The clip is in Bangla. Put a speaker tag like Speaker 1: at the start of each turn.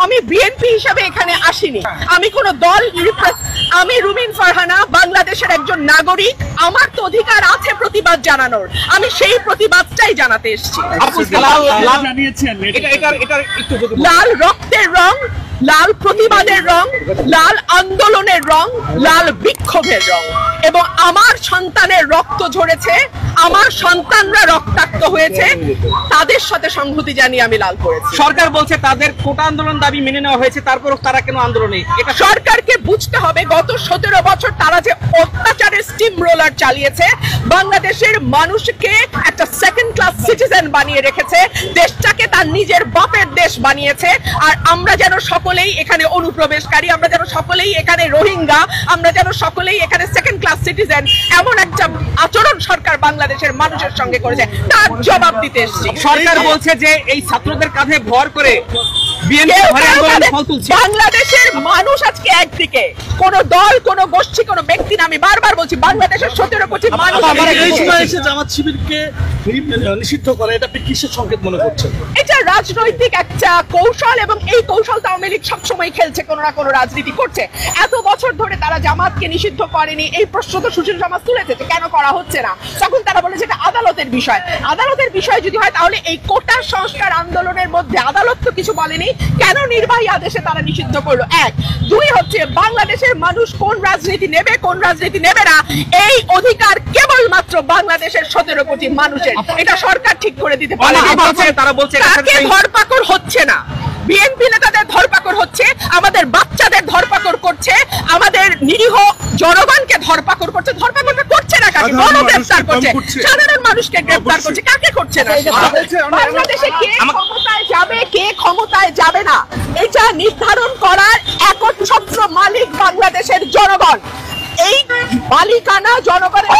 Speaker 1: আমি বিএনপি হিসেবে এখানে আসিনি, আমি কোন দল, আমি রুমিন ফারহানা বাংলাদেশের একজন নাগরিক। আমার তো অধিকার আছে প্রতিবাদ জানানোর, আমি সেই প্রতিবাদটাই জানাতে এসেছি। লাল রক্তের রং, লাল প্রতিবাদের রং, লাল আন্দোলনের রং, লাল বিক্ষোভের রং, এবং আমার সন্তানের রক্ত ঝরেছে, আমার সন্তানরা রক্তাক্ত হয়েছে, তাদের সাথে সংহতি জানিয়ে আমি লাল করেছি।
Speaker 2: সরকার বলছে তাদের কোটা আন্দোলন দাবি মেনে নেওয়া হয়েছে, তারপরও তারা কেন আন্দোলনে? এটা
Speaker 1: সরকারকে বুঝতে হবে, গত 17 বছর তারা যে অত্যাচারের স্টিম রোলার চালিয়েছে, বাংলাদেশের মানুষকে একটা সেকেন্ড ক্লাস সিটিজেন বানিয়ে রেখেছে, দেশটাকে তার নিজের বাপের দেশ বানিয়েছে। আর আমরা যেন সকলেই এখানে অনুপ্রবেশকারী, আমরা যেন সকলেই এখানে রোহিঙ্গা, আমরা যেন সকলেই এখানে সেকেন্ড ক্লাস সিটিজেন, এমন একটা আচরণ সরকার বাংলাদেশের মানুষের সঙ্গে করেছে, তার জবাব দিতে এসেছি।
Speaker 2: সরকার বলছে যে এই ছাত্রদের কাঁধে ভর করে
Speaker 1: বাংলাদেশের মানুষ আজকে একদিকে, কোন দল, কোন গোষ্ঠী, কোন ব্যক্তি না, আমি বারবার বলছি বাংলাদেশের 17 কোটি মানুষ।
Speaker 3: এই সময় এসে জামাত শিবিরকে নিষিদ্ধ করে, এটা আপনি কিসের সংকেত মনে করছেন?
Speaker 1: এটা রাজনৈতিক একটা কৌশল, এবং এই কৌশলটা আওয়ামী লীগ সবসময় খেলছে, কোনো না কোনো রাজনীতি করছে। এত বছর ধরে তারা জামাতকে নিষিদ্ধ করেনি, এই প্রশ্ন তো সুশীল সমাজ তুলেছে যে কেন করা হচ্ছে না। তখন তারা বলেছে এটা আদালতের বিষয়। আদালতের বিষয় যদি হয় তাহলে এই কোটা সংস্কার আন্দোলনের মধ্যে আদালত তো কিছু বলেনি, কেন নির্বাহী আদেশে তারা নিষিদ্ধ করলো? এক। দুই হচ্ছে বাংলাদেশের মানুষ কোন রাজনীতি নেবে, কোন রাজনীতি নেবে না, এই অধিকার কেবলমাত্র বাংলাদেশের 17 কোটি মানুষের, এটা সরকার ঠিক করে দিতে পারে।
Speaker 2: তারা বলছে
Speaker 1: ধরপাকড় হচ্ছে না, বিএনপি নেতাদের ধরপাকড় হচ্ছে, আমাদের বাচ্চাদের ধরপাকড় করছে, আমাদের নিরীহ জনগণকে ধরপাকড় করছে। ধরপাকড়টা করছে না কাকে? গণগ্রেফতার করছে, সাধারণ মানুষকে গ্রেফতার করছে, কাকে করছে না? বাংলাদেশে কে ক্ষমতায় যাবে, কে ক্ষমতায় যাবে না, এটা নির্ধারণ করার একচ্ছত্র মালিক বাংলাদেশের জনগণ। এই মালিকানা জনগণের।